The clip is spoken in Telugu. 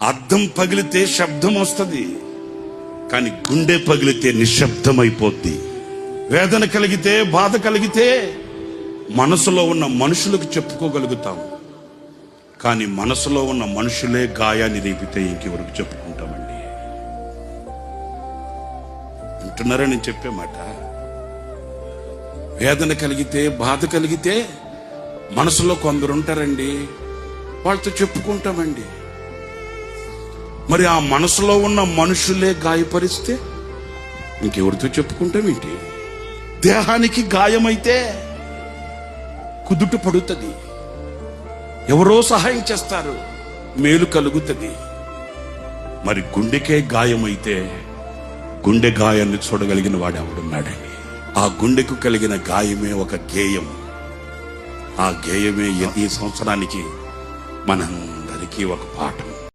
అద్దం పగిలితే శబ్దం వస్తుంది, కానీ గుండె పగిలితే నిశ్శబ్దమైపోద్ది. వేదన కలిగితే, బాధ కలిగితే మనసులో ఉన్న మనుషులకు చెప్పుకోగలుగుతాం, కానీ మనసులో ఉన్న మనుషులే గాయాన్ని రేపితే ఇంకెవరికి చెప్పుకుంటామండి? అంటున్నారా నేను చెప్పే మాట? వేదన కలిగితే, బాధ కలిగితే మనసులో కొందరు ఉంటారండి, వాళ్ళతో చెప్పుకుంటామండి. మరి ఆ మనసులో ఉన్న మనుషులే గాయపరిస్తే ఇంకెవరితో చెప్పుకుంటామేంటి? దేహానికి గాయమైతే కుదుట పడుతుంది, ఎవరో సహాయం చేస్తారు, మేలు కలుగుతుంది. మరి గుండెకే గాయమైతే గుండె గాయాన్ని చూడగలిగిన వాడు ఎవడున్నాడండి? ఆ గుండెకు కలిగిన గాయమే ఒక గేయం. ఆ గేయమే ఈ సంవత్సరానికి మనందరికీ ఒక పాఠం.